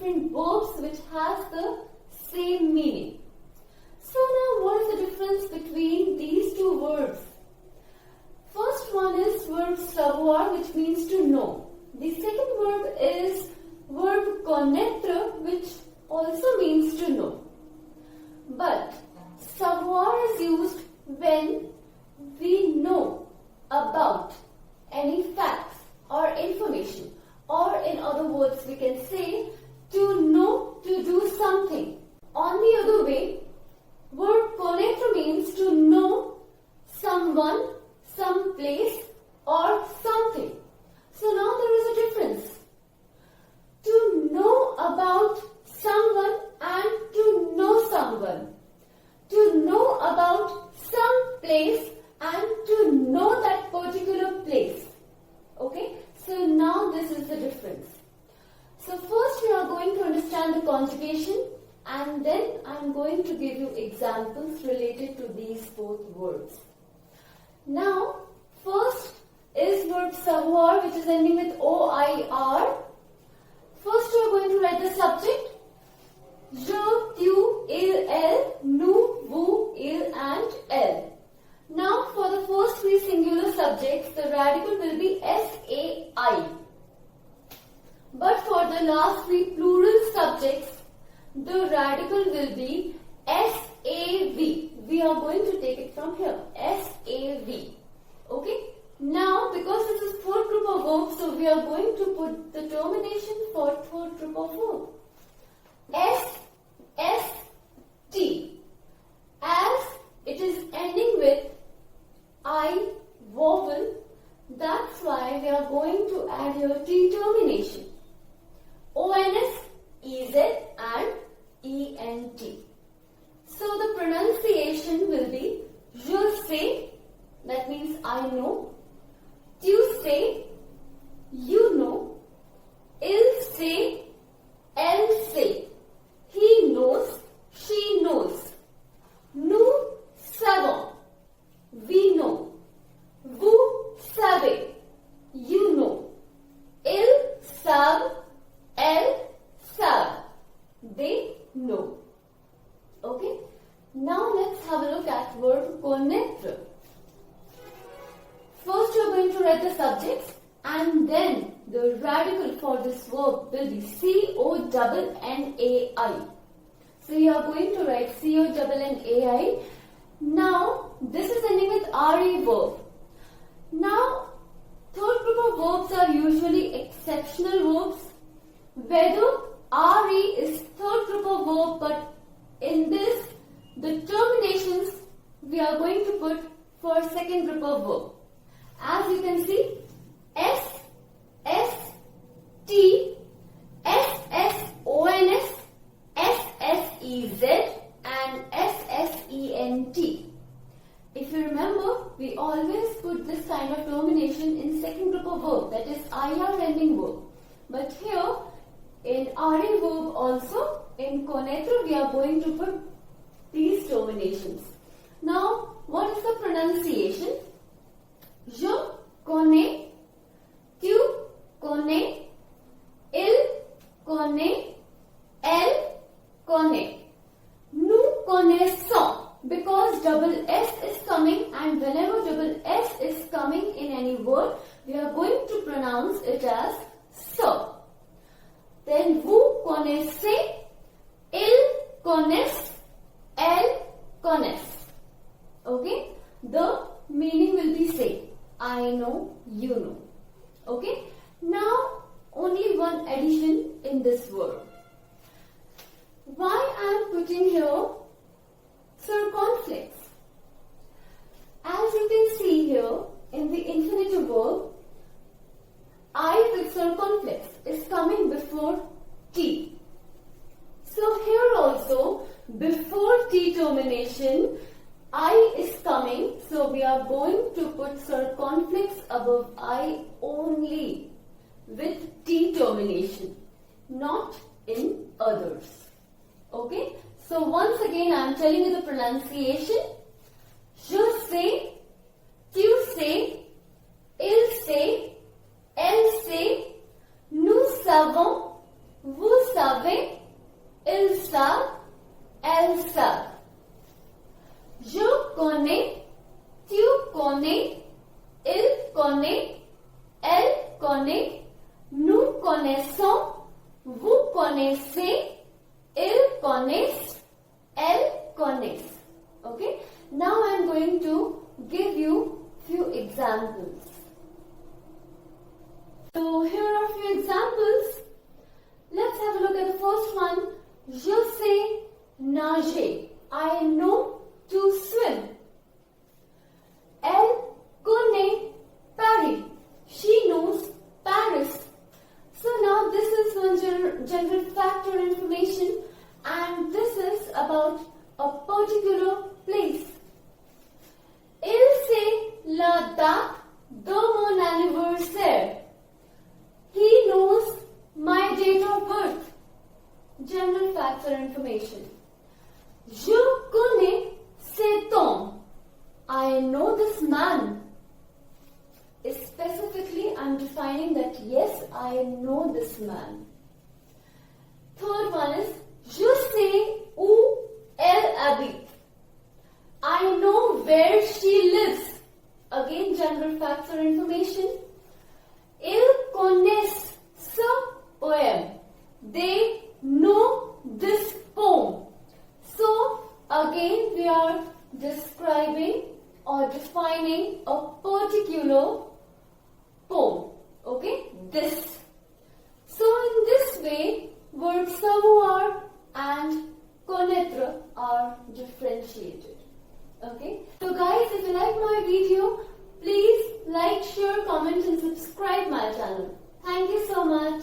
different verbs which has the same meaning. So now what is the difference between these two verbs? First one is verb savoir, which means to know. The second verb is verb connaître, which also means to know. But savoir is used when we know about any facts or information, or in other words we can say to know to do something. On the other way, verb connaître means to know someone, some place or something. So now there is a difference. To know about someone and to know someone. To know about some place and to know that particular place. Okay, so now this is the difference. So first we are going to understand the conjugation, and then I am going to give you examples related to these both words. Now, first is verb savoir, which is ending with OIR. First we are going to write the subject. Je, tu, il, elle, nous, vous, il and elle. Now for the first three singular subjects, the radical will be SAI. But for the last three plural subjects, the radical will be SAV. We are going to take it from here. SAV. Okay. Now because this is third group of verbs, so we are going to put the termination for third group of verb. SST. As it is ending with I vowel, that's why we are going to add here T termination. ONS, EZ and ENT. So the pronunciation will be je sais, that means I know. Tu sais, you know. Il sait, elle sait. He knows, she knows. Nous savons, we know. Vous savez, you know. Ils savent, elles savent, they know. Okay. Now let's have a look at verb connaître. First you are going to write the subjects, and then the radical for this verb will be CONNAI. So you are going to write CONNAI. Now this is ending with RE verb. Now third group of verbs are usually exceptional verbs. Whether RE is third group of verb, but in this the terminations we are going to put for second group of verb. As you can see, S, S, T, S, S, O, N, S, S, S, E, Z and S, S, E, N, T. If you remember, we always put this kind of termination in second group of verb, that is IR ending verb. But here, in RE verb also, in connaître, we are going to put these terminations. Now, what is the pronunciation? Je connais, tu connais, il connaît, elle connaît. Nous connaissons, because double S is coming, and whenever double S is coming in any word, we are going to pronounce it as so. Then vous connaissez, ils connaissent, elles connaissent. Okay? The meaning will be same. I know, you know. Okay? Now, only one addition in this word. Why I am putting here circumflex? As you can see here, in the infinitive verb, I with circumflex is coming before T. So here also, before T termination, I is coming, so we are going to put circumflex above I only with T termination, not in others. Okay? So once again I am telling you the pronunciation. Je sais, tu sais, il sait, elle sait, nous savons, vous savez, connaît, il connaît, elle connaît, nous connaissons, vous connaissez, ils connaissent, elles connaissent. Okay? Now I am going to give you few examples. So here are a few examples. Let's have a look at the first one. Je sais nager. I know to swim. Elle connaît Paris. She knows Paris. So now this is one general fact or information, and this is about a particular place. Il sait la date de mon anniversaire. He knows my date of birth. General facts or information. Je connais cet homme. I know this man. Specifically, I am defining that yes, I know this man. Third one is, je sais où elle habite. I know where she lives. Again, general facts or information. Ils connaissent ce poème. They know this poem. So, again, we are describing or defining a particular poem. Okay? This. So, in this way, words savoir and connaître are differentiated. Okay? So guys, if you like my video, please like, share, comment and subscribe my channel. Thank you so much.